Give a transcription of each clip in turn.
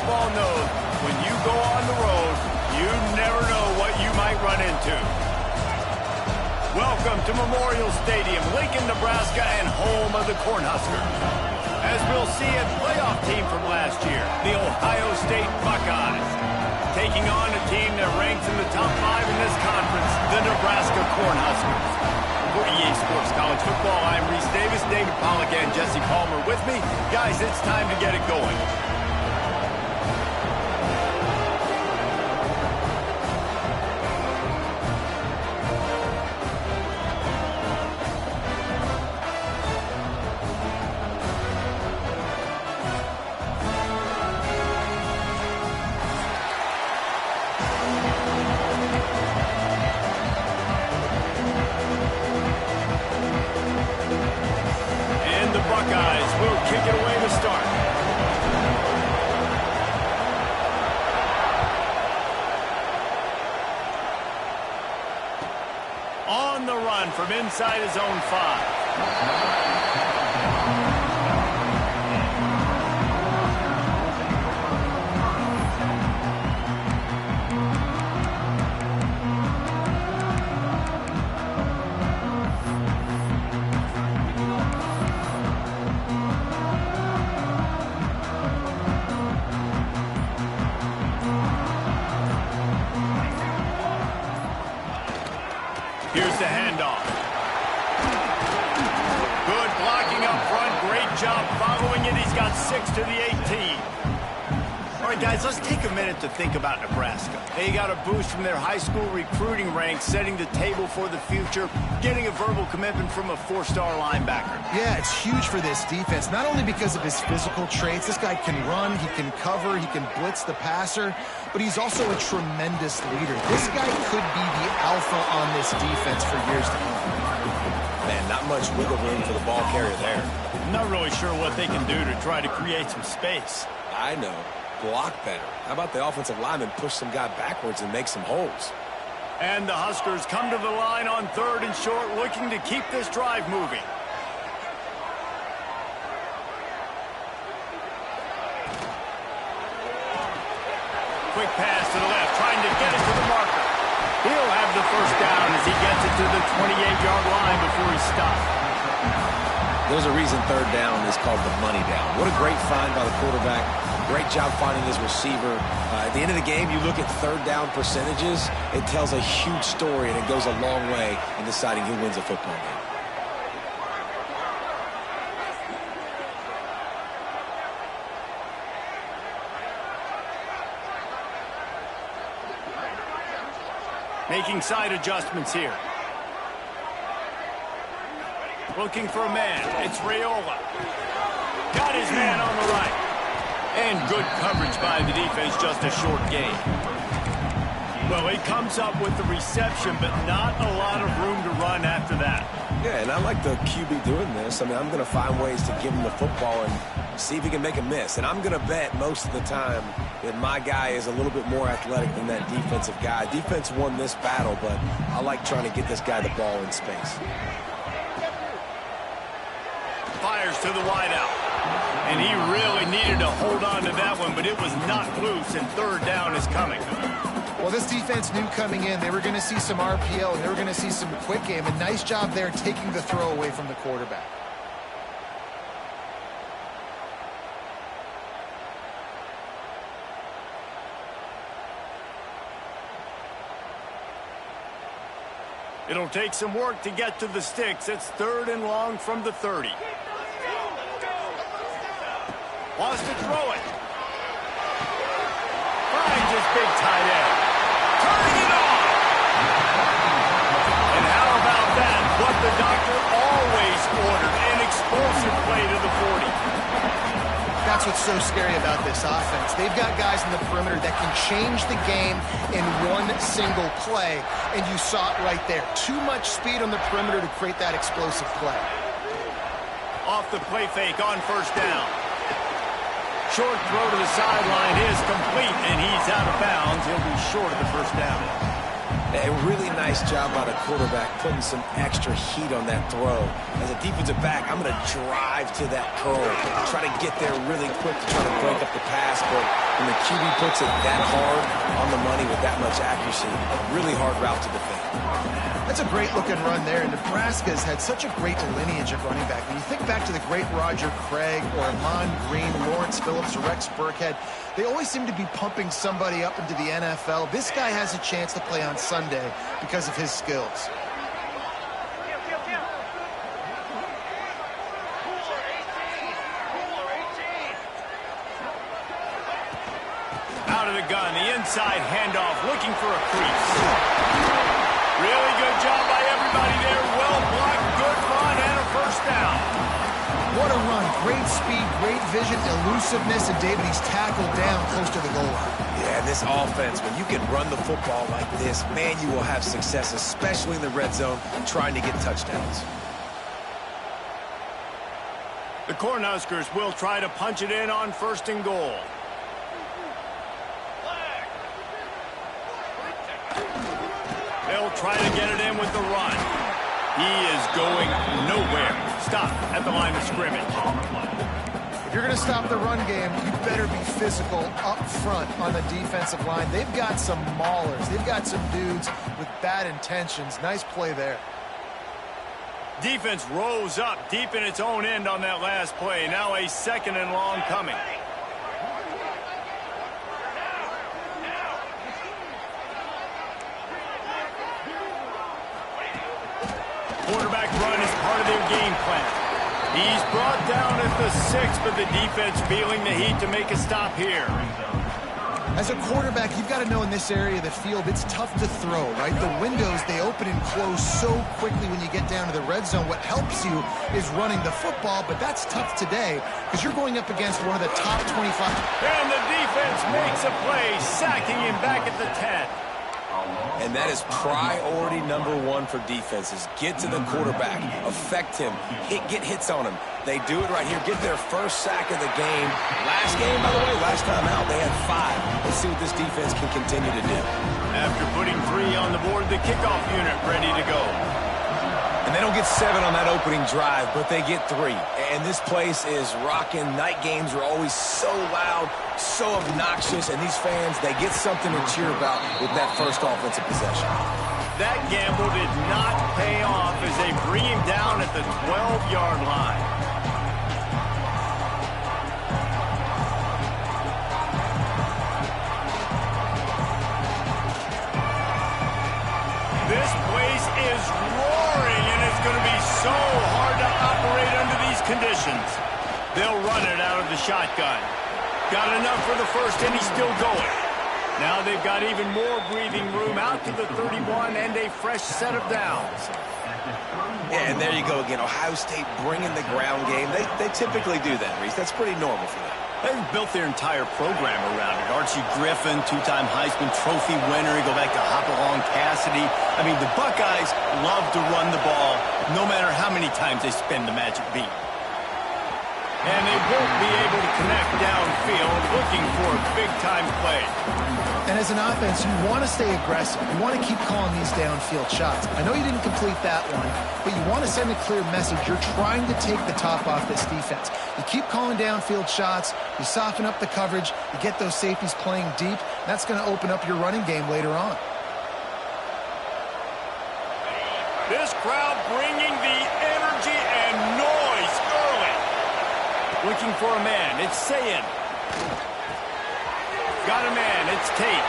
football knows when you go on the road, you never know what you might run into. Welcome to Memorial Stadium, Lincoln, Nebraska, and home of the Cornhuskers. As we'll see a playoff team from last year, the Ohio State Buckeyes, taking on a team that ranks in the top 5 in this conference, the Nebraska Cornhuskers. For EA Sports College Football, I'm Reese Davis, David Pollack, and Jesse Palmer with me. Guys, it's time to get it going. On the run from inside his own 5. Here's the handoff. Good blocking up front. Great job following it. He's got 6 to the 18. All right, guys, let's take a minute to think about Nebraska. They got a boost from their high school recruiting ranks, setting the table for the future, getting a verbal commitment from a 4-star linebacker. Yeah, it's huge for this defense, not only because of his physical traits. This guy can run, he can cover, he can blitz the passer, but he's also a tremendous leader. This guy could be the alpha on this defense for years to come. Man, not much wiggle room for the ball carrier there. I'm not really sure what they can do to try to create some space. I know. Block better. How about the offensive lineman push some guy backwards and make some holes? And the Huskers come to the line on 3rd and short, looking to keep this drive moving. Quick pass to the left, trying to get it to the marker. He'll have the first down as he gets it to the 28-yard line before he's stopped. There's a reason 3rd down is called the money down. What a great find by the quarterback. Great job finding his receiver. At the end of the game, you look at 3rd down percentages. It tells a huge story, and it goes a long way in deciding who wins a football game. Making side adjustments here. Looking for a man. It's Raiola. Got his man on the right. And good coverage by the defense, just a short gain. Well, he comes up with the reception, but not a lot of room to run after that. Yeah, and I like the QB doing this. I mean, I'm going to find ways to give him the football and see if he can make a miss. And I'm going to bet most of the time that my guy is a little bit more athletic than that defensive guy. Defense won this battle, but I like trying to get this guy the ball in space. Fires to the wideout. And he really needed to hold on to that one, but it was not loose, and 3rd down is coming. Well, this defense knew coming in they were going to see some RPO, and they were going to see some quick game. A nice job there taking the throw away from the quarterback. It'll take some work to get to the sticks. It's 3rd and long from the 30. Wants to throw it. Finds his big tight end. Turning it on. And how about that? What the doctor always ordered. An explosive play to the 40. That's what's so scary about this offense. They've got guys in the perimeter that can change the game in one single play, and you saw it right there. Too much speed on the perimeter to create that explosive play. Off the play fake on 1st down. Short throw to the sideline is complete, and he's out of bounds. He'll be short of the 1st down. A really nice job by the quarterback putting some extra heat on that throw. As a defensive back, I'm going to drive to that curl, try to get there really quick to try to break up the pass, but when the QB puts it that hard on the money with that much accuracy, a really hard route to defend. That's a great-looking run there. Nebraska's had such a great lineage of running back. When you think back to the great Roger Craig or Amon Green, Lawrence Phillips, or Rex Burkhead, they always seem to be pumping somebody up into the NFL. This guy has a chance to play on Sunday because of his skills. Out of the gun, the inside handoff, looking for a crease. Really good job by everybody there. Well blocked, good run, and a first down. What a run. Great speed, great vision, elusiveness, and David, he's tackled down close to the goal line. Yeah, this offense, when you can run the football like this, man, you will have success, especially in the red zone, trying to get touchdowns. The Cornhuskers will try to punch it in on 1st and goal. They'll try to get it in with the run. He is going nowhere. Stop at the line of scrimmage. If you're going to stop the run game, you better be physical up front on the defensive line. They've got some maulers. They've got some dudes with bad intentions. Nice play there. Defense rose up deep in its own end on that last play. Now a 2nd and long coming. Quarterback run is part of their game plan. He's brought down at the 6, but the defense feeling the heat to make a stop here. As a quarterback, you've got to know in this area of the field, it's tough to throw, right? The windows, they open and close so quickly when you get down to the red zone. What helps you is running the football, but that's tough today because you're going up against one of the top 25. And the defense makes a play, sacking him back at the 10. And that is priority number 1 for defenses. Get to the quarterback, affect him, get hits on him. They do it right here, get their first sack of the game. Last game, by the way, last time out, they had 5. Let's see what this defense can continue to do. After putting 3 on the board, the kickoff unit ready to go. And they don't get 7 on that opening drive, but they get 3. And this place is rocking. Night games are always so loud, so obnoxious, and these fans, they get something to cheer about with that first offensive possession. That gamble did not pay off as they bring him down at the 12-yard line. This place is roaring, and it's going to be so hard to operate under these conditions. They'll run it out of the shotgun. Got enough for the first, and he's still going. Now they've got even more breathing room out to the 31 and a fresh set of downs. Yeah, and there you go again. Ohio State bringing the ground game. They typically do that, Reese. That's pretty normal for them. They've built their entire program around it. Archie Griffin, 2-time Heisman Trophy winner. You go back to Hopalong Cassidy. I mean, the Buckeyes love to run the ball no matter how many times they spin the magic beat. And they won't be able to connect downfield, looking for a big-time play. And as an offense, you want to stay aggressive. You want to keep calling these downfield shots. I know you didn't complete that one, but you want to send a clear message. You're trying to take the top off this defense. You keep calling downfield shots. You soften up the coverage. You get those safeties playing deep. That's going to open up your running game later on. This crowd bringing the energy and noise early. Looking for a man. It's Sayin. Got a man. It's Tate.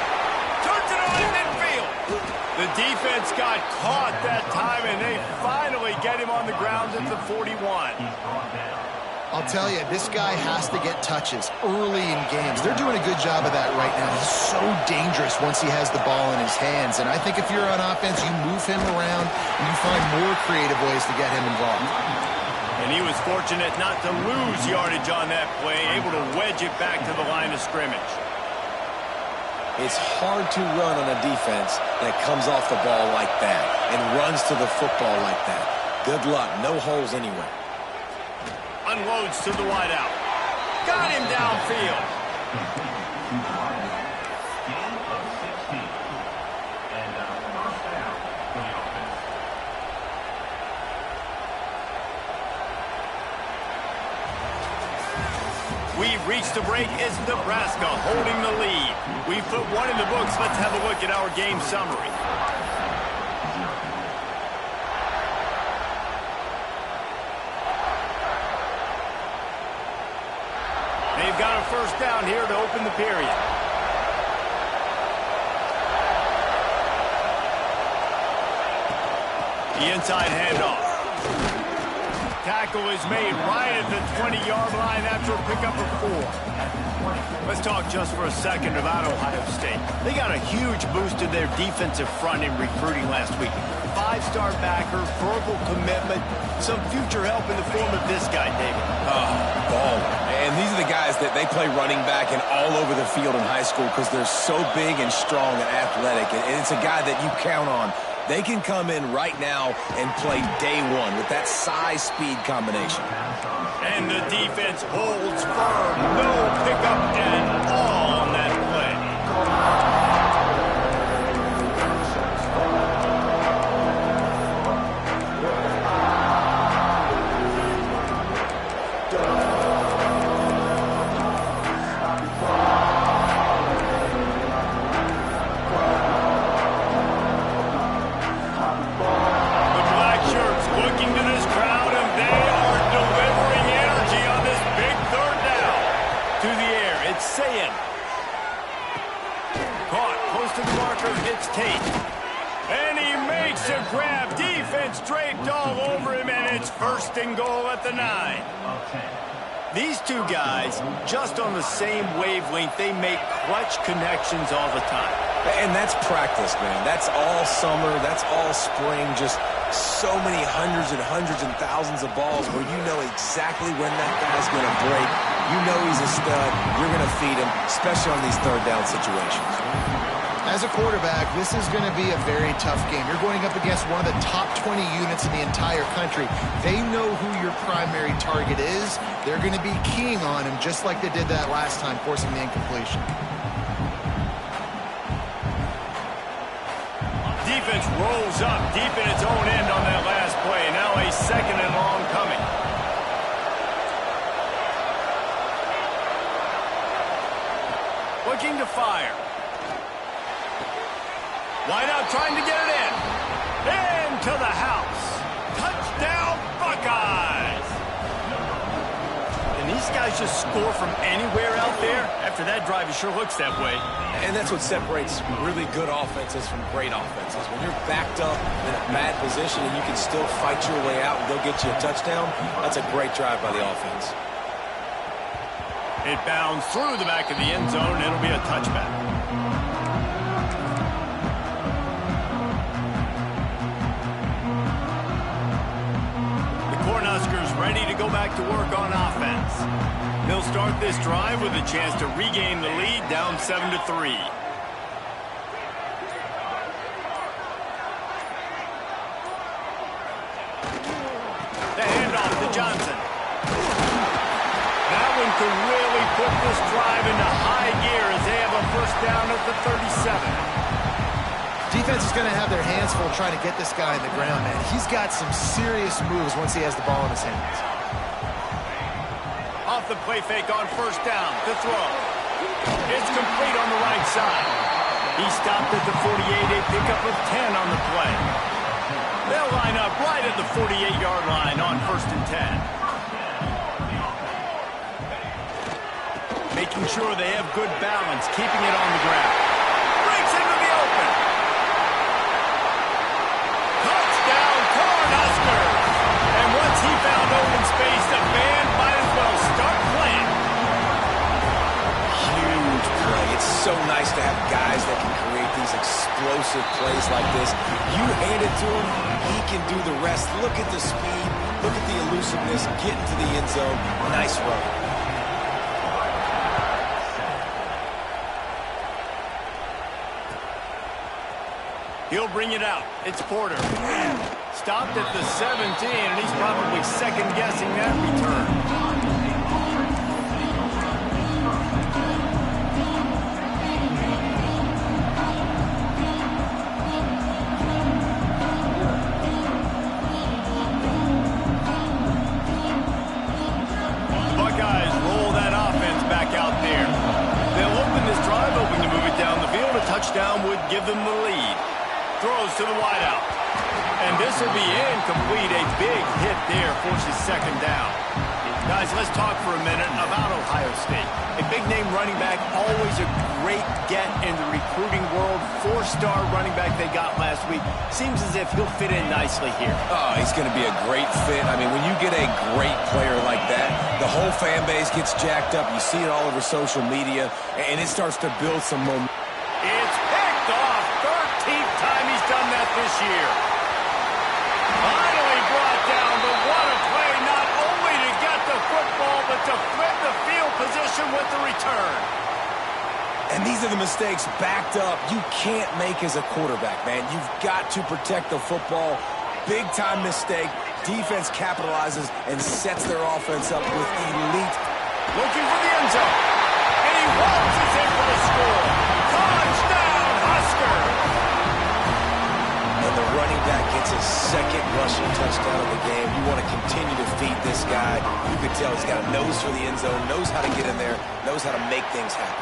Turns it on in midfield. The defense got caught that time, and they finally get him on the ground at the 41. I'll tell you, this guy has to get touches early in games. They're doing a good job of that right now. He's so dangerous once he has the ball in his hands. And I think if you're on offense, you move him around and you find more creative ways to get him involved. And he was fortunate not to lose yardage on that play, able to wedge it back to the line of scrimmage. It's hard to run on a defense that comes off the ball like that and runs to the football like that. Good luck. No holes anywhere. Unloads to the wideout. Got him downfield. We've reached the break. It's Nebraska holding the lead. We've put one in the books. Let's have a look at our game summary. They've got a first down here to open the period. The inside handoff. Tackle is made right at the 20-yard line after a pickup of 4. Let's talk just for a second about Ohio State. They got a huge boost to their defensive front in recruiting last week. 5-star backer, verbal commitment, some future help in the form of this guy, David. Ball. And these are the guys that they play running back and all over the field in high school because they're so big and strong and athletic. And it's a guy that you count on. They can come in right now and play day one with that size-speed combination. And the defense holds firm. No pickup at all on that play. Grab, defense draped all over him, and it's first and goal at the 9. These two guys, just on the same wavelength, they make clutch connections all the time. And that's practice, man. That's all summer. That's all spring. Just so many hundreds and thousands of balls where you know exactly when that guy's going to break. You know he's a stud. You're going to feed him, especially on these third down situations. As a quarterback, this is going to be a very tough game. You're going up against one of the top 20 units in the entire country. They know who your primary target is. They're going to be keying on him just like they did that last time, forcing the incompletion. Defense rolls up deep in its own end on that last play. Now a second and long coming. Looking to fire. Wide out, trying to get it in. Into the house. Touchdown, Buckeyes. And these guys just score from anywhere out there. After that drive, it sure looks that way. And that's what separates really good offenses from great offenses. When you're backed up in a bad position and you can still fight your way out and go get you a touchdown, that's a great drive by the offense. It bounds through the back of the end zone. It'll be a touchback. Ready to go back to work on offense. They'll start this drive with a chance to regain the lead, down 7-3. The handoff to Johnson. That one could really put this drive into high gear as they have a first down at the 37. Defense is going to have their hands full trying to get this guy in the ground, man. He's got some serious moves once he has the ball in his hands. Off the play fake on first down. The throw. It's complete on the right side. He stopped at the 48, a pickup of 10 on the play. They'll line up right at the 48-yard line on first and 10. Making sure they have good balance, keeping it on the ground. Breaks into the open. And once he found open space, the band might as well start playing. Huge play. It's so nice to have guys that can create these explosive plays like this. You hand it to him, he can do the rest. Look at the speed. Look at the elusiveness. Get into the end zone. Nice run. He'll bring it out. It's Porter. Stopped at the 17, and he's probably second-guessing that return. Buckeyes roll that offense touchdown would give them the lead. Throws to the wideout. And this will be incomplete. A big hit there forces second down. Guys, let's talk for a minute about Ohio State. A big-name running back, always a great get in the recruiting world. Four-star running back they got last week. Seems as if he'll fit in nicely here. Oh, he's going to be a great fit. I mean, when you get a great player like that, the whole fan base gets jacked up. You see it all over social media, and it starts to build some momentum. It's picked off. 13th time he's done that this year. Finally brought down, but what a play, not only to get the football, but to flip the field position with the return. And these are the mistakes backed up you can't make as a quarterback, man. You've got to protect the football. Big-time mistake. Defense capitalizes and sets their offense up with elite. Looking for the end zone. And he waltzes in for the score. Touchdown, Husker! And the running back gets his second rushing touchdown of the game. You want to continue to feed this guy. You can tell he's got a nose for the end zone, knows how to get in there, knows how to make things happen.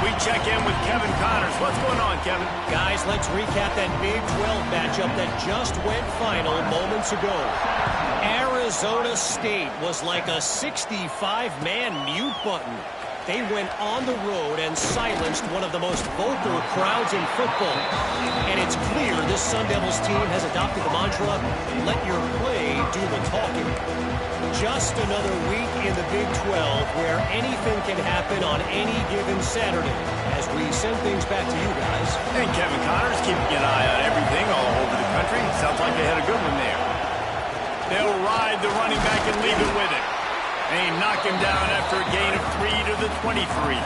We check in with Kevin Connors. What's going on, Kevin? Guys, let's recap that Big 12 matchup that just went final moments ago. Arizona State was like a 65-man mute button. They went on the road and silenced one of the most vocal crowds in football. And it's clear this Sun Devils team has adopted the mantra, let your play do the talking. Just another week in the Big 12 where anything can happen on any given Saturday. As we send things back to you guys. And Kevin Connors keeping an eye on everything all over the country. Sounds like they had a good one there. They'll ride the running back and leave it with him. They knock him down after a gain of 3 to the 23.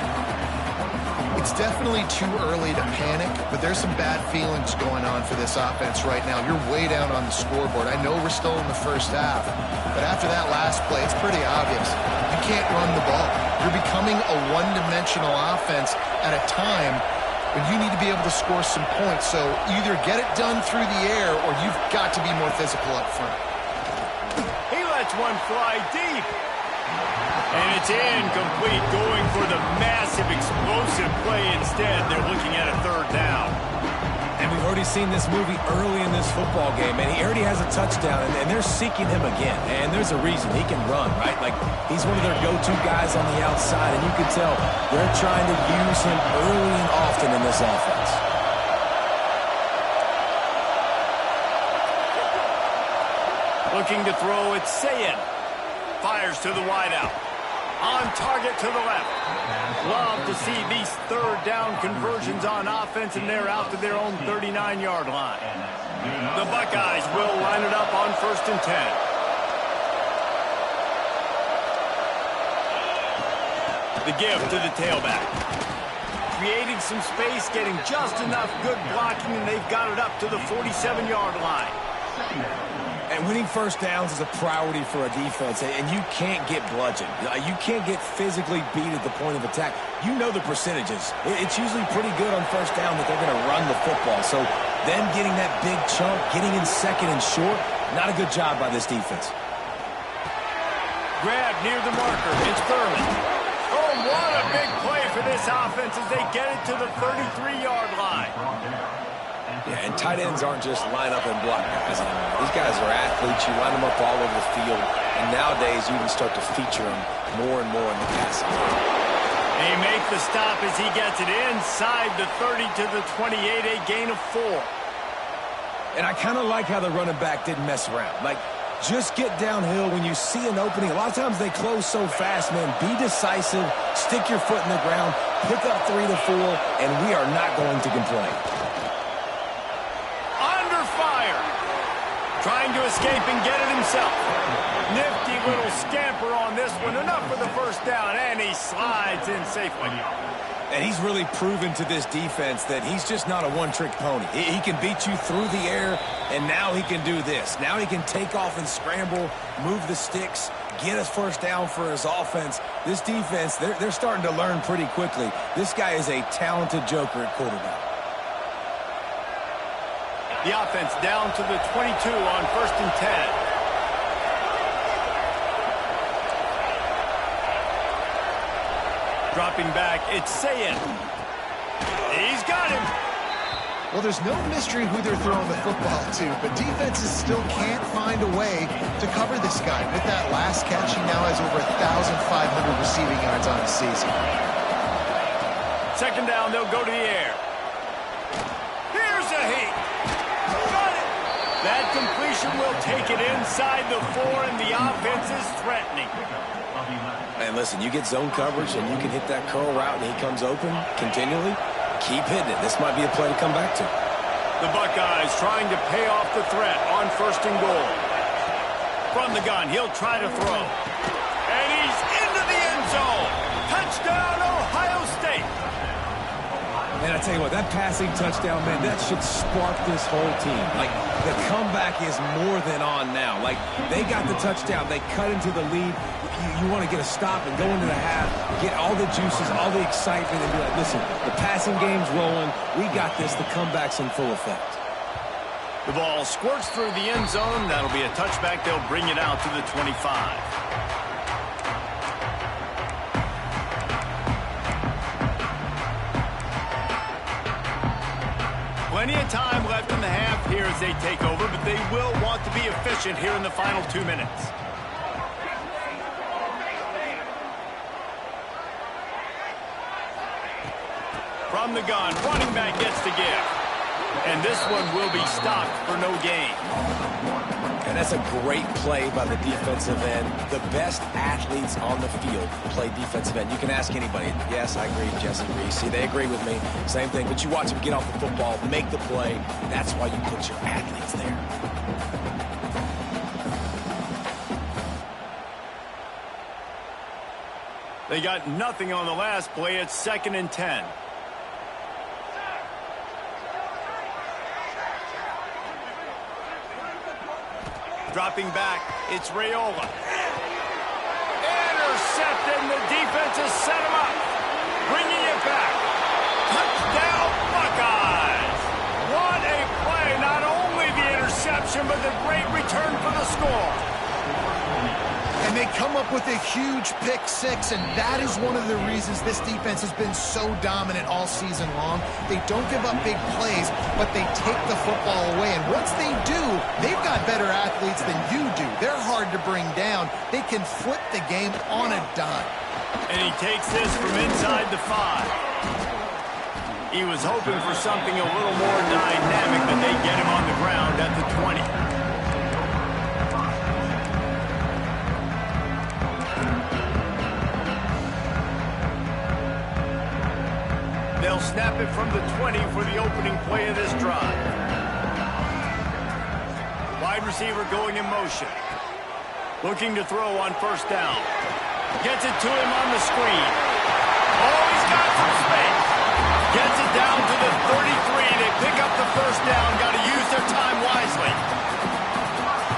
It's definitely too early to panic, but there's some bad feelings going on for this offense right now. You're way down on the scoreboard. I know we're still in the first half, but after that last play, it's pretty obvious. You can't run the ball. You're becoming a one-dimensional offense at a time when you need to be able to score some points. So either get it done through the air or you've got to be more physical up front. He lets one fly deep. And it's incomplete, going for the massive, explosive play instead. They're looking at a third down. And we've already seen this movie early in this football game, and he already has a touchdown, and they're seeking him again. And there's a reason. He can run, right? Like, he's one of their go-to guys on the outside, and you can tell they're trying to use him early and often in this offense. Looking to throw, it's Ncaa26. Fires to the wideout. On target to the left. Love to see these third down conversions on offense, and they're out to their own 39-yard line. The Buckeyes will line it up on 1st and 10. The give to the tailback. Creating some space, getting just enough good blocking, and they've got it up to the 47-yard line. And winning first downs is a priority for a defense, and you can't get bludgeoned. You can't get physically beat at the point of attack. You know the percentages. It's usually pretty good on first down that they're going to run the football. So them getting that big chunk, getting in second and short, not a good job by this defense. Grab near the marker. It's Thurman. Oh, what a big play for this offense as they get it to the 33-yard line. Yeah, and tight ends aren't just line up and block guys anymore. These guys are athletes. You line them up all over the field. And nowadays, you even start to feature them more and more in the passing. They make the stop as he gets it inside the 30 to the 28, a gain of 4. And I kind of like how the running back didn't mess around. Like, just get downhill when you see an opening. A lot of times they close so fast, man. Be decisive, stick your foot in the ground, pick up 3 to 4, and we are not going to complain. Trying to escape and get it himself. Nifty little scamper on this one. Enough for the first down, and he slides in safely. And he's really proven to this defense that he's just not a one-trick pony. He can beat you through the air, and now he can do this. Now he can take off and scramble, move the sticks, get us first down for his offense. This defense, they're starting to learn pretty quickly. This guy is a talented joker at quarterback. The offense down to the 22 on 1st and 10. Dropping back, it's Ncaa26. He's got him. Well, there's no mystery who they're throwing the football to, but defenses still can't find a way to cover this guy. With that last catch, he now has over 1,500 receiving yards on the season. Second down, they'll go to the air. Here's a heat. Got it. That completion will take it inside the 4, and the offense is threatening. And listen, you get zone coverage, and you can hit that curl route, and he comes open continually. Keep hitting it. This might be a play to come back to. The Buckeyes trying to pay off the threat on 1st and goal. From the gun, he'll try to throw. And he's into the end zone. Touchdown, Ohio State. And I tell you what, that passing touchdown, man, that should spark this whole team. Like, the comeback is more than on now. Like, they got the touchdown. They cut into the lead. You want to get a stop and go into the half, get all the juices, all the excitement, and be like, listen, the passing game's rolling. We got this. The comeback's in full effect. The ball squirts through the end zone. That'll be a touchback. They'll bring it out to the 25. Plenty of time left in the half here as they take over, but they will want to be efficient here in the final 2 minutes. From the gun, running back gets the give. And this one will be stopped for no gain. And that's a great play by the defensive end. The best athletes on the field play defensive end. You can ask anybody. Yes, I agree, Jesse Reese. See, they agree with me. Same thing. But you watch them get off the football, make the play. That's why you put your athletes there. They got nothing on the last play. It's 2nd and 10. Dropping back, it's Raiola. Intercepted, and the defense has set him up. Bringing it back. Touchdown, Buckeyes. What a play. Not only the interception, but the great return for the score. And they come up with a huge pick 6, and that is one of the reasons this defense has been so dominant all season long. They don't give up big plays, but they take the football away. And once they do, they've got better athletes than you do. They're hard to bring down. They can flip the game on a dime. And he takes this from inside the 5. He was hoping for something a little more dynamic, but they get him on the ground at the 20. They'll snap it from the 20 for the opening play of this drive. Wide receiver going in motion. Looking to throw on 1st down. Gets it to him on the screen. Oh, he's got some space. Gets it down to the 33. They pick up the 1st down. Got to use their time wisely.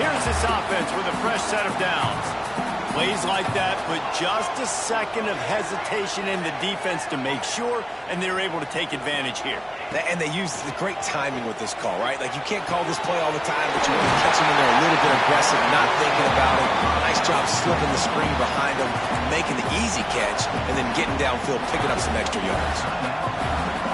Here's this offense with a fresh set of downs. Plays like that, but just a second of hesitation in the defense to make sure, and they're able to take advantage here. And they use the great timing with this call, right? Like, you can't call this play all the time, but you want to catch them when they're a little bit aggressive, not thinking about it. Nice job slipping the screen behind them, making the easy catch, and then getting downfield, picking up some extra yards.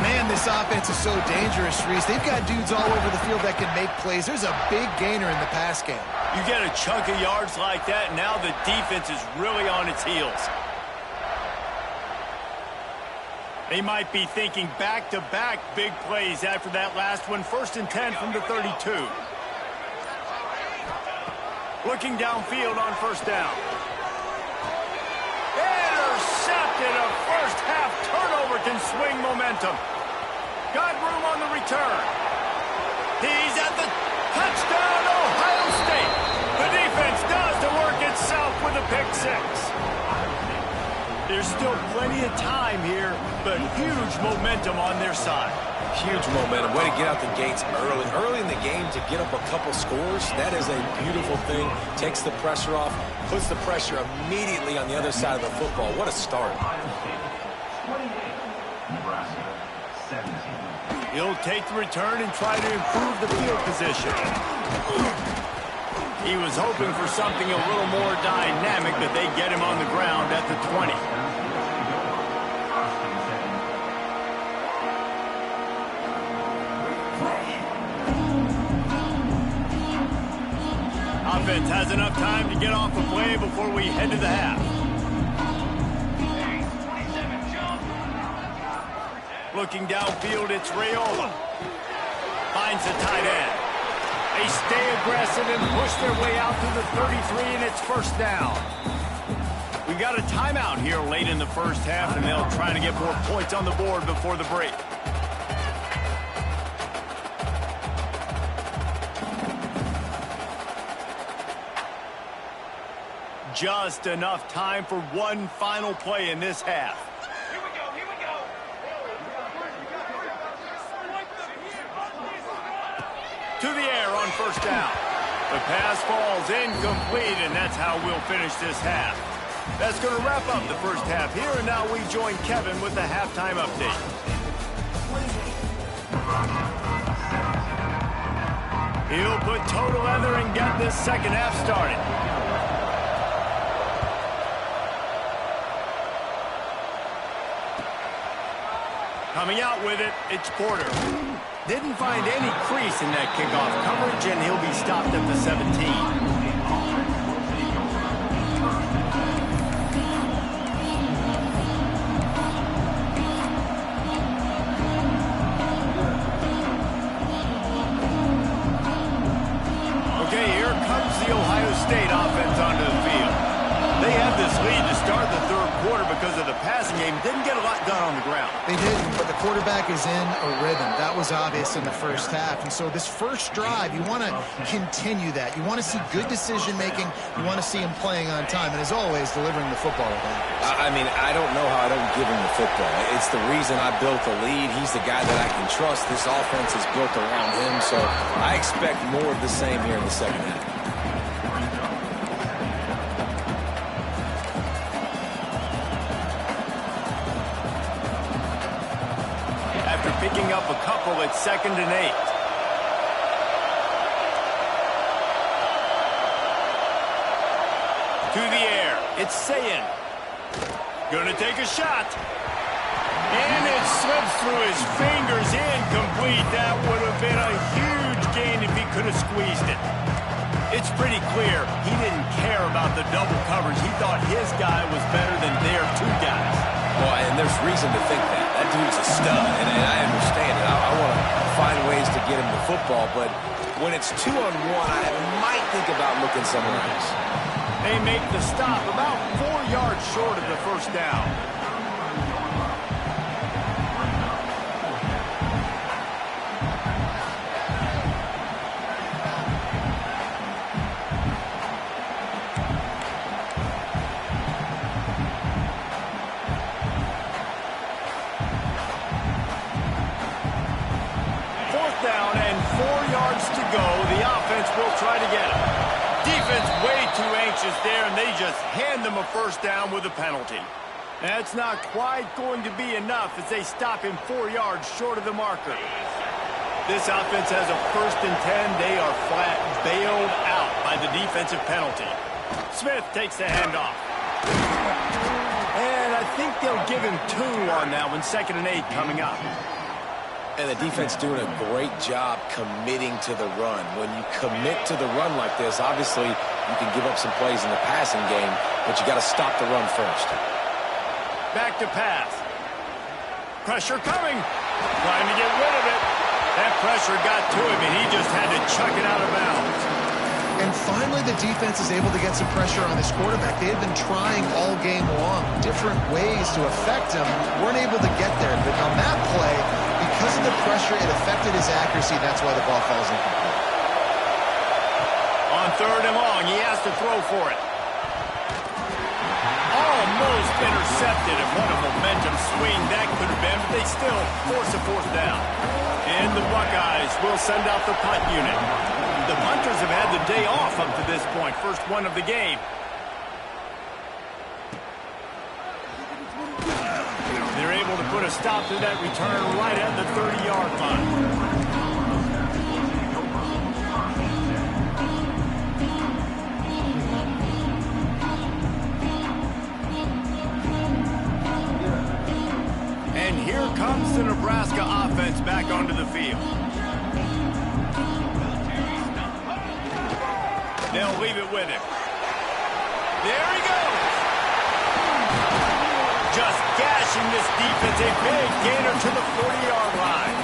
Man, this offense is so dangerous, Reese. They've got dudes all over the field that can make plays. There's a big gainer in the pass game. You get a chunk of yards like that, now the defense is really on its heels. They might be thinking back-to-back big plays after that last one. 1st and 10 from the 32. Looking downfield on 1st down. Intercepted. A first-half turnover can swing momentum. Got room on the return. He's at the touchdown, Ohio State. The defense does the work itself with a pick 6. There's still plenty of time here, but huge momentum on their side. Huge momentum. Way to get out the gates early. Early in the game to get up a couple scores, that is a beautiful thing. Takes the pressure off, puts the pressure immediately on the other side of the football. What a start. He'll take the return and try to improve the field position. He was hoping for something a little more dynamic, but they get him on the ground at the 20. offense has enough time to get off the play before we head to the half. Looking downfield, it's Rayola. Finds the tight end. They stay aggressive and push their way out to the 33, and it's first down. We got a timeout here late in the first half, and they'll try to get more points on the board before the break. Just enough time for one final play in this half. Here we go, here we go. To the air on first down. The pass falls incomplete, and that's how we'll finish this half. That's going to wrap up the first half here, and now we join Kevin with the halftime update. He'll put total leather and get this second half started. Coming out with it, it's Porter. Didn't find any crease in that kickoff coverage, and he'll be stopped at the 17. Okay, here comes the Ohio State offense onto the field. They had this lead to start the third quarter because of the passing game. Didn't get a lot done on the ground. They didn't, but the quarterback is in a rhythm. That was obvious in the first half. And so this first drive, you want to continue that. You want to see good decision-making. You want to see him playing on time. And as always, delivering the football with accuracy. I mean, I don't know how I don't give him the football. It's the reason I built the lead. He's the guy that I can trust. This offense is built around him. So I expect more of the same here in the second half. Picking up a couple at 2nd and 8. To the air, it's Sayin. Gonna take a shot. And it slips through his fingers, incomplete. That would have been a huge gain if he could have squeezed it. It's pretty clear he didn't care about the double coverage. He thought his guy was better than their two guys. Well, and there's reason to think that. That dude's a stud, and I understand it. I want to find ways to get him the football, but when it's 2-on-1, I might think about looking somewhere else. They make the stop about 4 yards short of the first down. Will try to get it. Defense way too anxious there, and they just hand them a first down with a penalty. That's not quite going to be enough as they stop him 4 yards short of the marker. This offense has a 1st and 10. They are flat bailed out by the defensive penalty. Smith takes the handoff. And I think they'll give him 2 on that one. 2nd and 8 coming up. And the defense doing a great job committing to the run. When you commit to the run like this, obviously you can give up some plays in the passing game, but you got to stop the run first. Back to pass. Pressure coming. Trying to get rid of it. That pressure got to him, and he just had to chuck it out of bounds. And finally, the defense is able to get some pressure on this quarterback. They had been trying all game long, different ways to affect him. Weren't able to get there, but on that play, because of the pressure, it affected his accuracy. That's why the ball falls incomplete. On 3rd and long, he has to throw for it. Almost intercepted, and what a momentum swing that could have been, but they still force a 4th down. And the Buckeyes will send out the punt unit. The punters have had the day off up to this point. First one of the game. They're able to put a stop to that return right at the 30-yard line. And here comes the Nebraska offense back onto the field. They'll leave it with him. There he goes. Just gashing this defense. A big gainer to the 40-yard line.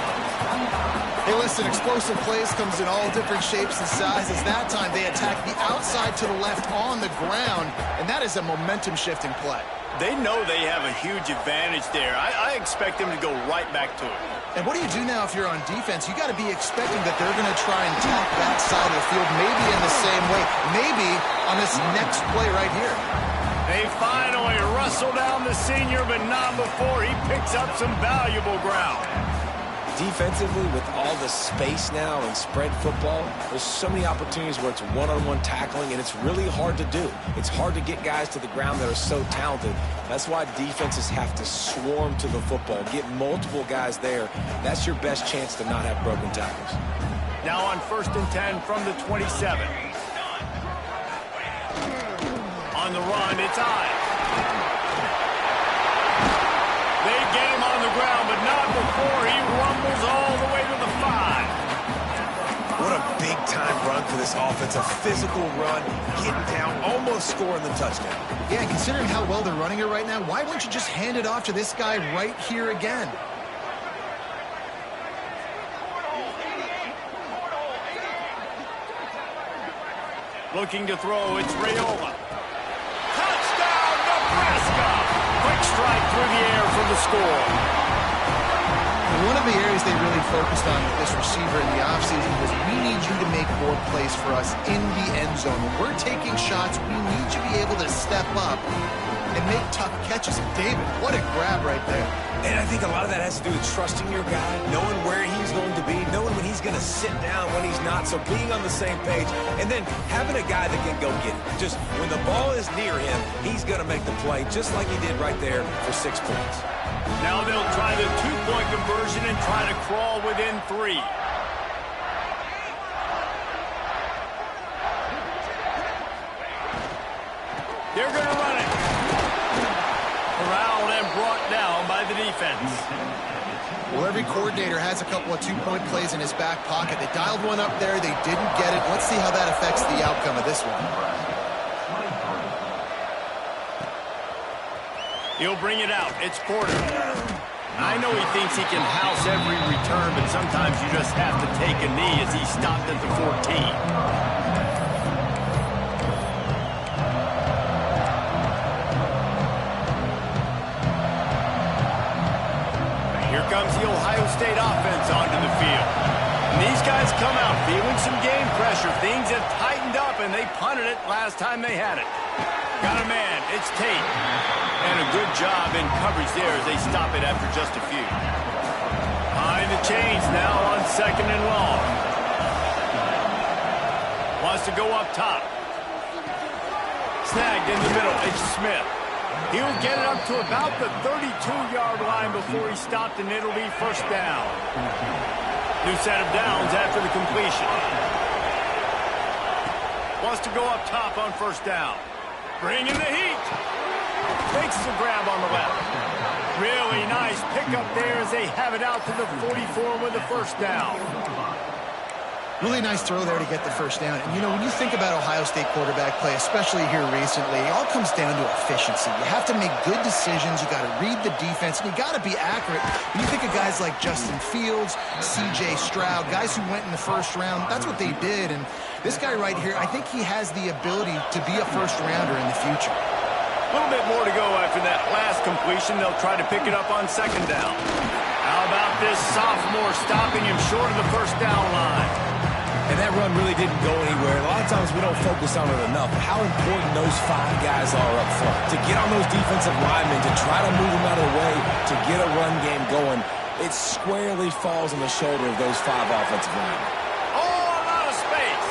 Hey, listen, explosive plays comes in all different shapes and sizes. That time they attack the outside to the left on the ground, and that is a momentum-shifting play. They know they have a huge advantage there. I expect them to go right back to it. And what do you do now if you're on defense? You got to be expecting that they're going to try and attack that side of the field, maybe in the same way, maybe on this next play right here. They finally wrestle down the senior, but not before he picks up some valuable ground. Defensively, with all the space now and spread football, there's so many opportunities where it's one-on-one tackling, and it's really hard to do. It's hard to get guys to the ground that are so talented. That's why defenses have to swarm to the football, get multiple guys there. That's your best chance to not have broken tackles. Now on 1st and 10 from the 27. On the run, it's Ives. They get him on the ground, but not before he rumbles all the way to the 5. What a big-time run for this offense. A physical run, getting down, almost scoring the touchdown. Yeah, considering how well they're running it right now, why wouldn't you just hand it off to this guy right here again? Looking to throw, it's Raiola. Touchdown, Nebraska! Quick strike through the air for the score. One of the areas they really focused on with this receiver in the offseason was we need you to make more plays for us in the end zone. When we're taking shots, we need you to be able to step up and make tough catches. David, what a grab right there. And I think a lot of that has to do with trusting your guy, knowing where he's going to be, knowing when he's going to sit down, when he's not, so being on the same page, and then having a guy that can go get it. Just when the ball is near him, he's going to make the play, just like he did right there for 6 points. Now they'll try the 2-point conversion and try to crawl within 3. They're going to run it. Corralled and brought down by the defense. Well, every coordinator has a couple of 2-point plays in his back pocket. They dialed one up there. They didn't get it. Let's see how that affects the outcome of this one. He'll bring it out. It's Porter. I know he thinks he can house every return, but sometimes you just have to take a knee as he stopped at the 14. Here comes the Ohio State offense onto the field. And these guys come out feeling some game pressure. Things have tightened up, and they punted it last time they had it. Got a man. It's Tate. And a good job in coverage there as they stop it after just a few. Behind the chains now on 2nd and long. Wants to go up top. Snagged in the middle. It's Smith. He'll get it up to about the 32-yard line before he stopped, and it'll be 1st down. New set of downs after the completion. Wants to go up top on 1st down. Bringing the heat. Takes the grab on the left. Really nice pickup there as they have it out to the 44 with the 1st down. Really nice throw there to get the 1st down. And, you know, when you think about Ohio State quarterback play, especially here recently, it all comes down to efficiency. You have to make good decisions. You got to read the defense, and you got to be accurate. When you think of guys like Justin Fields, C.J. Stroud, guys who went in the 1st round, that's what they did. And this guy right here, I think he has the ability to be a 1st rounder in the future. A little bit more to go after that last completion. They'll try to pick it up on 2nd down. How about this sophomore stopping him short of the 1st down line? And that run really didn't go anywhere. A lot of times we don't focus on it enough. How important those 5 guys are up front. To get on those defensive linemen, to try to move them out of the way, to get a run game going, it squarely falls on the shoulder of those 5 offensive linemen. Oh, a lot of space.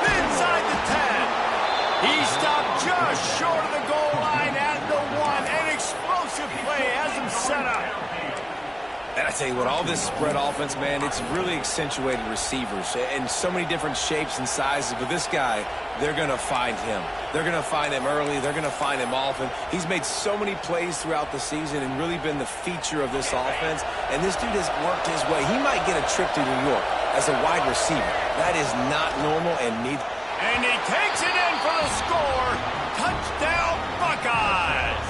Inside the 10. He stopped just short of the goal line at the 1. An explosive play has him set up. And I tell you what, all this spread offense, man, it's really accentuated receivers in so many different shapes and sizes. But this guy, they're going to find him. They're going to find him early. They're going to find him often. He's made so many plays throughout the season and really been the feature of this offense. And this dude has worked his way. He might get a trip to New York as a wide receiver. That is not normal, and And he takes it in for the score. Touchdown, Buckeyes.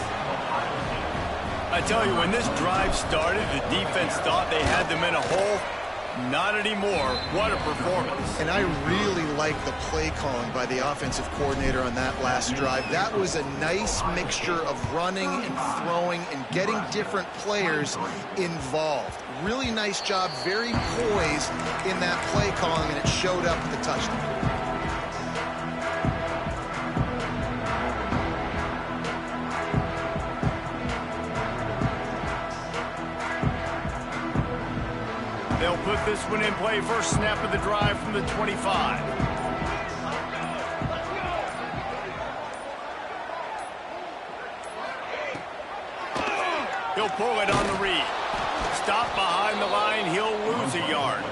I tell you, when this drive started, the defense thought they had them in a hole. Not anymore. What a performance. And I really like the play calling by the offensive coordinator on that last drive. That was a nice mixture of running and throwing and getting different players involved. Really nice job, very poised in that play calling, and it showed up with the touchdown. They'll put this one in play. First snap of the drive from the 25. He'll pull it on the read. Stop behind the line. He'll lose a yard.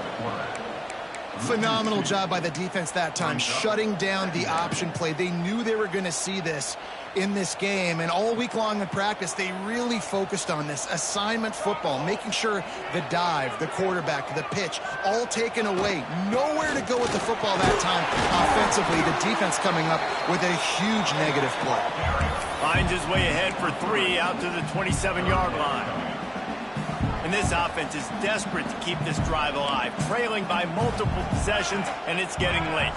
Phenomenal job by the defense that time, shutting down the option play. They knew they were going to see this in this game, and all week long in practice, they really focused on this assignment football, making sure the dive, the quarterback, the pitch, all taken away. Nowhere to go with the football that time offensively. The defense coming up with a huge negative play. Finds his way ahead for 3 out to the 27-yard line. And this offense is desperate to keep this drive alive, trailing by multiple possessions, and it's getting late.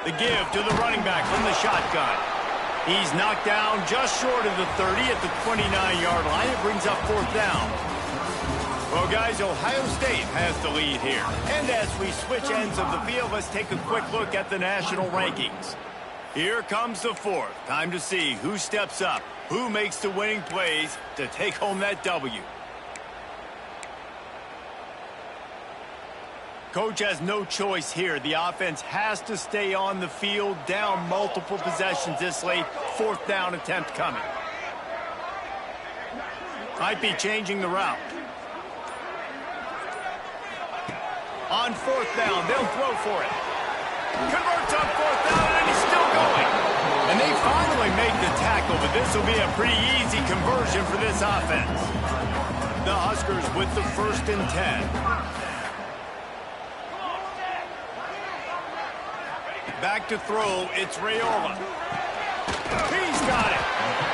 The give to the running back from the shotgun. He's knocked down just short of the 30 at the 29-yard line. It brings up 4th down. Well, guys, Ohio State has the lead here. And as we switch ends of the field, let's take a quick look at the national rankings. Here comes the 4th. Time to see who steps up, who makes the winning plays to take home that W. Coach has no choice here. The offense has to stay on the field, down multiple possessions this late. 4th down attempt coming. Might be changing the route. On 4th down, they'll throw for it. Converts on 4th down, and he's still going. And they finally make the tackle, but this will be a pretty easy conversion for this offense. The Huskers with the 1st and 10. Back to throw, it's Raiola. He's got it.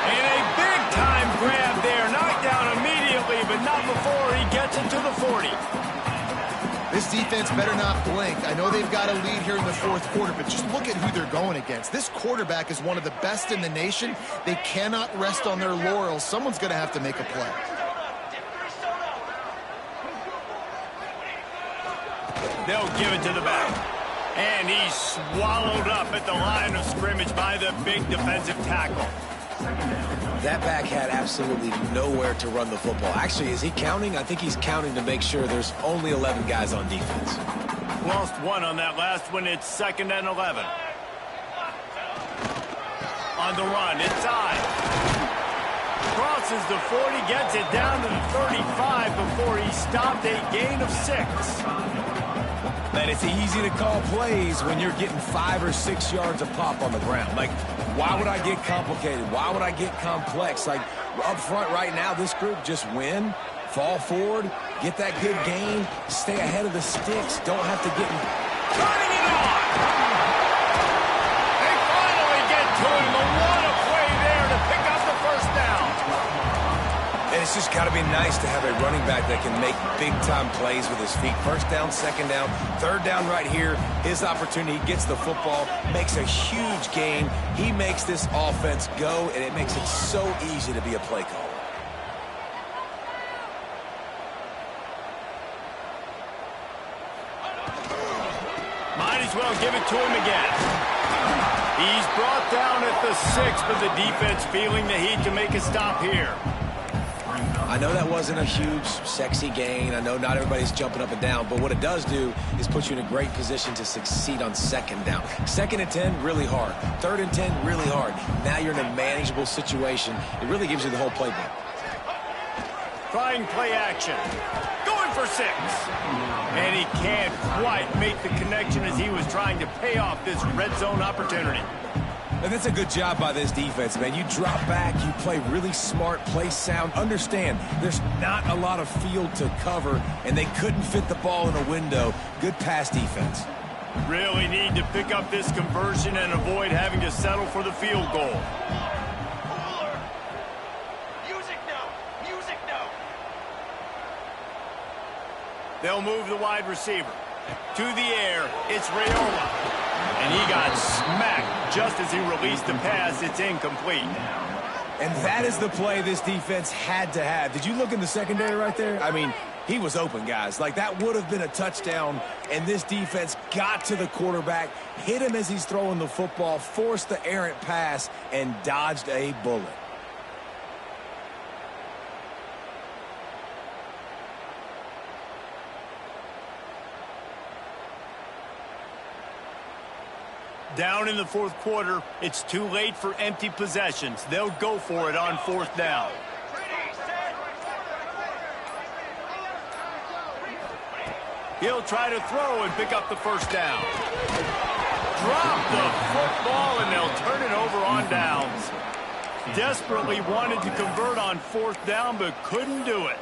And a big-time grab there. Knocked down immediately, but not before he gets it to the 40. This defense better not blink. I know they've got a lead here in the 4th quarter, but just look at who they're going against. This quarterback is one of the best in the nation. They cannot rest on their laurels. Someone's going to have to make a play. They'll give it to the back. And he's swallowed up at the line of scrimmage by the big defensive tackle. That back had absolutely nowhere to run the football. Actually, is he counting? I think he's counting to make sure there's only 11 guys on defense. Lost 1 on that last one. It's 2nd and 11. On the run, inside. Crosses the 40, gets it down to the 35 before he stopped, a gain of 6. And it's easy to call plays when you're getting 5 or 6 yards of pop on the ground. Like, why would I get complicated? Why would I get complex? Like, up front right now, this group just win, fall forward, get that good gain, stay ahead of the sticks, don't have to get... Turning it on! They finally get to him, but what a play there to pick up the 1st down. And it's just got to be nice to have a running back that can make big-time plays with his feet. 1st down, 2nd down, 3rd down right here. His opportunity, he gets the football, makes a huge gain. He makes this offense go, and it makes it so easy to be a play caller. Might as well give it to him again. He's brought down at the 6, but the defense feeling the heat to make a stop here. I know that wasn't a huge, sexy gain. I know not everybody's jumping up and down, but what it does do is put you in a great position to succeed on 2nd down. 2nd and 10, really hard. 3rd and 10, really hard. Now you're in a manageable situation. It really gives you the whole playbook. Trying play action. Going for 6. And he can't quite make the connection as he was trying to pay off this red zone opportunity. And that's a good job by this defense, man. You drop back, you play really smart, play sound. Understand, there's not a lot of field to cover, and they couldn't fit the ball in a window. Good pass defense. Really need to pick up this conversion and avoid having to settle for the field goal. Music now! Music now! They'll move the wide receiver. To the air, it's Raiola. And he got smacked just as he released the pass. It's incomplete. And that is the play this defense had to have. Did you look in the secondary right there? I mean, he was open, guys. Like, that would have been a touchdown, and this defense got to the quarterback, hit him as he's throwing the football, forced the errant pass, and dodged a bullet. Down in the fourth quarter, it's too late for empty possessions. They'll go for it on 4th down. He'll try to throw and pick up the 1st down. Drop the football, and they'll turn it over on downs. Desperately wanted to convert on 4th down, but couldn't do it.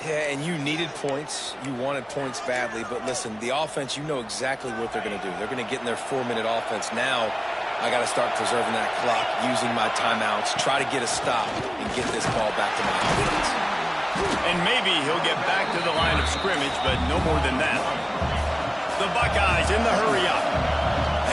Yeah, and you needed points. You wanted points badly. But listen, the offense, you know exactly what they're going to do. They're going to get in their 4-minute offense. Now, I got to start preserving that clock, using my timeouts, try to get a stop, and get this ball back to my offense. And maybe he'll get back to the line of scrimmage, but no more than that. The Buckeyes in the hurry-up.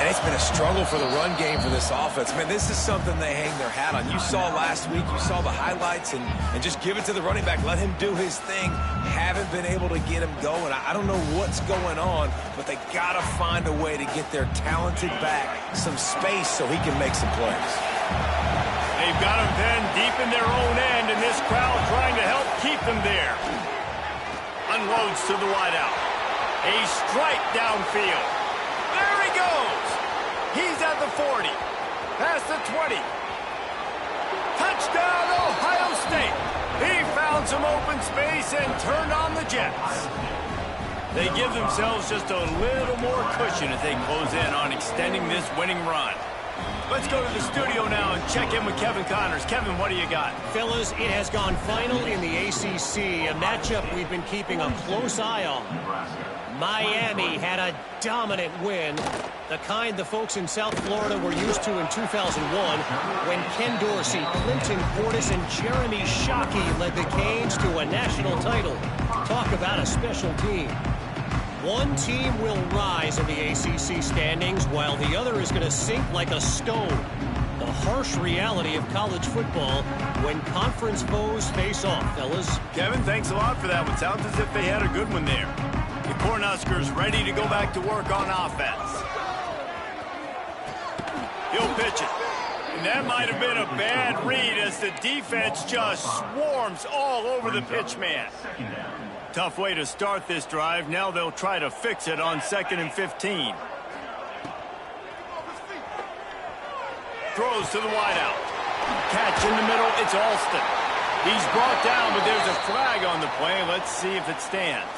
And it's been a struggle for the run game for this offense. Man, this is something they hang their hat on. You saw last week, you saw the highlights, and just give it to the running back. Let him do his thing. Haven't been able to get him going. I don't know what's going on, but they got to find a way to get their talented back some space so he can make some plays. They've got him then deep in their own end, and this crowd trying to help keep them there. Unloads to the wideout. A strike downfield. There he goes. He's at the 40. Past the 20. Touchdown, Ohio State. He found some open space and turned on the Jets. They give themselves just a little more cushion as they close in on extending this winning run. Let's go to the studio now and check in with Kevin Connors. Kevin, what do you got? Fellas, it has gone final in the ACC, a matchup we've been keeping a close eye on. Miami had a dominant win, the kind the folks in South Florida were used to in 2001 when Ken Dorsey, Clinton Portis, and Jeremy Shockey led the Canes to a national title. Talk about a special team. One team will rise in the ACC standings while the other is going to sink like a stone. The harsh reality of college football when conference foes face off, fellas. Kevin, thanks a lot for that one. Sounds as if they had a good one there. The Cornhuskers ready to go back to work on offense. He'll pitch it. And that might have been a bad read as the defense just swarms all over the pitchman. Tough way to start this drive. Now they'll try to fix it on 2nd and 15. Throws to the wideout. Catch in the middle. It's Alston. He's brought down, but there's a flag on the play. Let's see if it stands.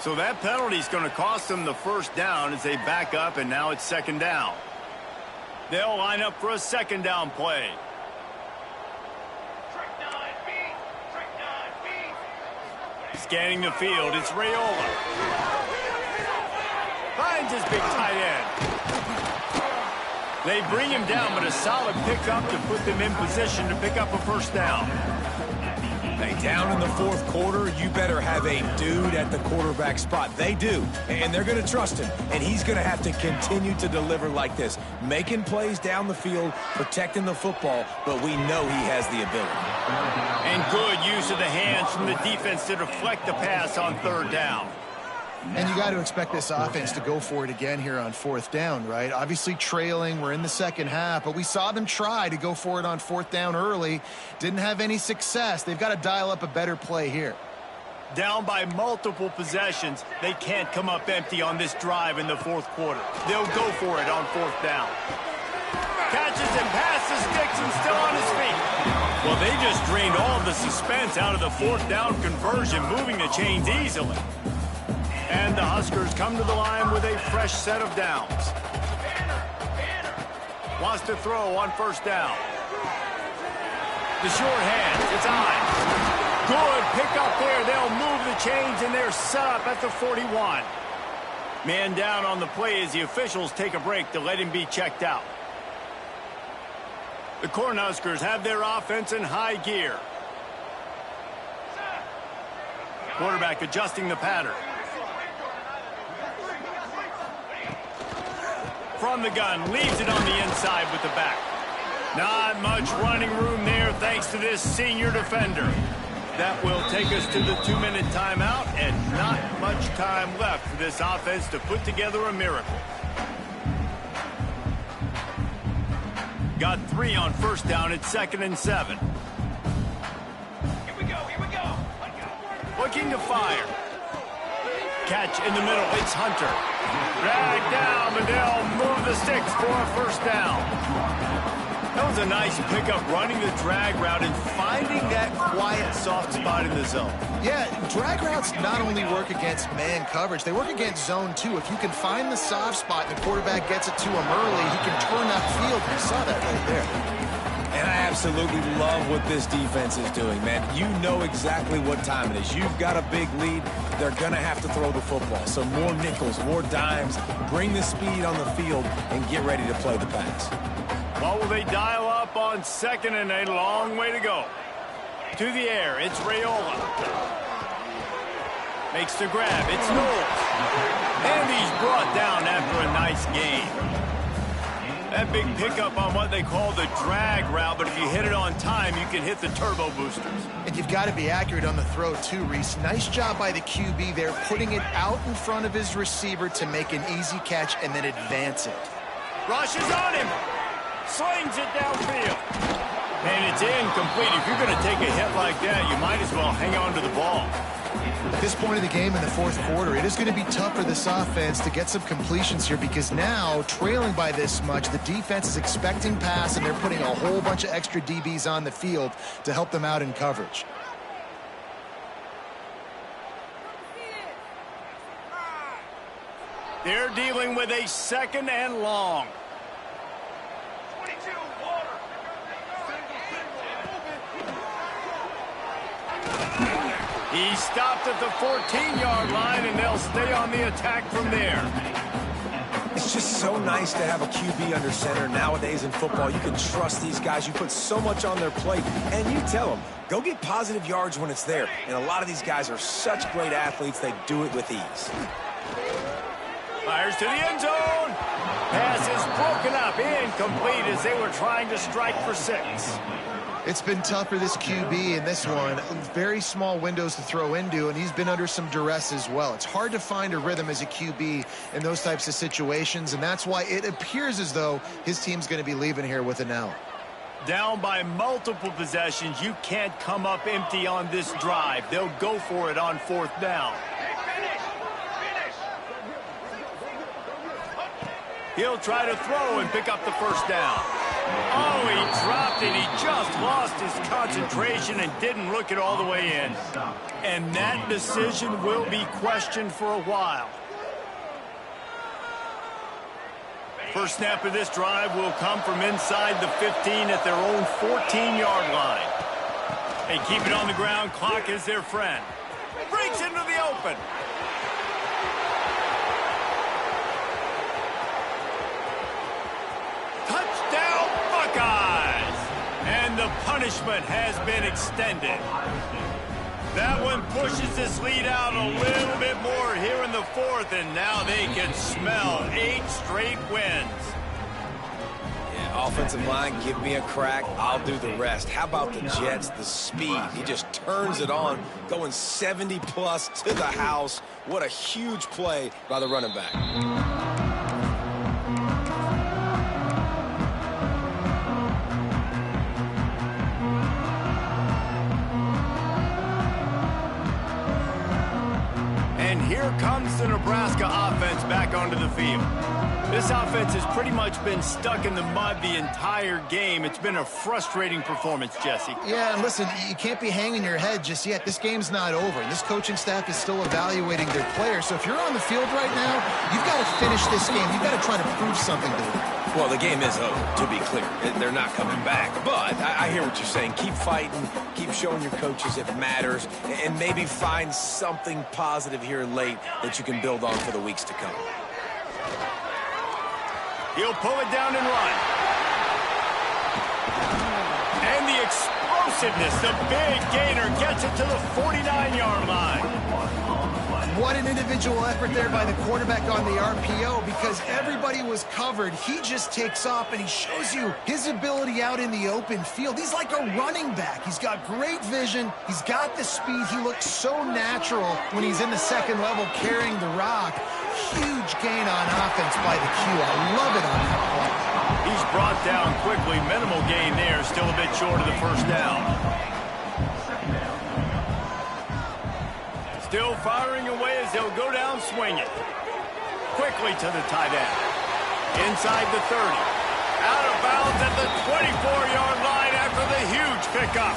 So that penalty is going to cost them the 1st down as they back up, and now it's 2nd down. They'll line up for a 2nd down play. Scanning the field, it's Raiola. Finds his big tight end. They bring him down, but a solid pickup to put them in position to pick up a 1st down. Hey, down in the 4th quarter, you better have a dude at the quarterback spot. They do, and they're going to trust him, and he's going to have to continue to deliver like this, making plays down the field, protecting the football, but we know he has the ability. And good use of the hands from the defense to deflect the pass on 3rd down. And you got to expect this offense to go for it again here on 4th down, right? Obviously trailing, we're in the 2nd half, but we saw them try to go for it on 4th down early. Didn't have any success. They've got to dial up a better play here. Down by multiple possessions, they can't come up empty on this drive in the 4th quarter. They'll go for it on 4th down. Catches and passes, sticks, and still on his feet. Well, they just drained all of the suspense out of the fourth down conversion, moving the chains easily. And the Huskers come to the line with a fresh set of downs. Wants to throw on first down. The short hands, it's on. Good pick up there. They'll move the chains, and they're set up at the 41. Man down on the play as the officials take a break to let him be checked out. The Cornhuskers have their offense in high gear. Quarterback adjusting the pattern. From the gun, leaves it on the inside with the back. Not much running room there thanks to this senior defender. That will take us to the 2-minute timeout, and not much time left for this offense to put together a miracle. Got 3 on first down at 2nd and 7. Here we go, here we go. Looking to fire. Catch in the middle, it's Hunter. Drag down, but they'll move the sticks for a first down. That was a nice pickup, running the drag route and finding that quiet, soft spot in the zone. Yeah, drag routes not only work against man coverage, they work against zone too. If you can find the soft spot and the quarterback gets it to him early, he can turn upfield. You saw that right there. And I absolutely love what this defense is doing, man. You know exactly what time it is. You've got a big lead. They're going to have to throw the football. So more nickels, more dimes, bring the speed on the field, and get ready to play the pass. What will they dial up on 2nd and a long way to go? To the air, it's Raiola. Makes the grab, it's Knowles. And he's brought down after a nice gain. That big pickup on what they call the drag route, but if you hit it on time, you can hit the turbo boosters. And you've got to be accurate on the throw too, Reese. Nice job by the QB there, putting it out in front of his receiver to make an easy catch and then advance it. Rushes on him. Slings it downfield. And it's incomplete. If you're going to take a hit like that, you might as well hang on to the ball. At this point of the game in the fourth quarter, it is going to be tough for this offense to get some completions here because now, trailing by this much, the defense is expecting pass and they're putting a whole bunch of extra DBs on the field to help them out in coverage. They're dealing with a 2nd and long. 22, water. He stopped at the 14-yard line, and they'll stay on the attack from there. It's just so nice to have a QB under center nowadays in football. You can trust these guys. You put so much on their plate, and you tell them, go get positive yards when it's there. And a lot of these guys are such great athletes, they do it with ease. Fires to the end zone. Pass is broken up, incomplete as they were trying to strike for 6. It's been tough for this QB in this one. Very small windows to throw into, and he's been under some duress as well. It's hard to find a rhythm as a QB in those types of situations, and that's why it appears as though his team's going to be leaving here with an L. Down by multiple possessions, you can't come up empty on this drive. They'll go for it on 4th down. He'll try to throw and pick up the first down. Oh, he dropped it. He just lost his concentration and didn't look it all the way in. And that decision will be questioned for a while. First snap of this drive will come from inside the 15 at their own 14-yard line. They keep it on the ground. Clock is their friend. Breaks into the open. Touchdown, Buckeyes! And the punishment has been extended. That one pushes this lead out a little bit more here in the 4th, and now they can smell 8 straight wins. Yeah, offensive line, give me a crack, I'll do the rest. How about the Jets, the speed? He just turns it on, going 70-plus to the house. What a huge play by the running back. And here comes the Nebraska offense back onto the field. This offense has pretty much been stuck in the mud the entire game. It's been a frustrating performance, Jesse. Yeah, and listen, you can't be hanging your head just yet. This game's not over, and this coaching staff is still evaluating their players. So if you're on the field right now, you've got to finish this game. You've got to try to prove something to them. Well, the game is over, to be clear. They're not coming back. But I hear what you're saying. Keep fighting. Keep showing your coaches it matters. And maybe find something positive here late that you can build on for the weeks to come. He'll pull it down and run. And the explosiveness, the big gainer gets it to the 49-yard line. What an individual effort there by the quarterback on the RPO, because everybody was covered. He just takes off, and he shows you his ability out in the open field. He's like a running back. He's got great vision. He's got the speed. He looks so natural when he's in the second level carrying the rock. Huge gain on offense by the Q. I love it on that play. He's brought down quickly. Minimal gain there. Still a bit short of the first down. Still firing away as they'll go down swinging. Quickly to the tight end. Inside the 30. Out of bounds at the 24-yard line after the huge pickup.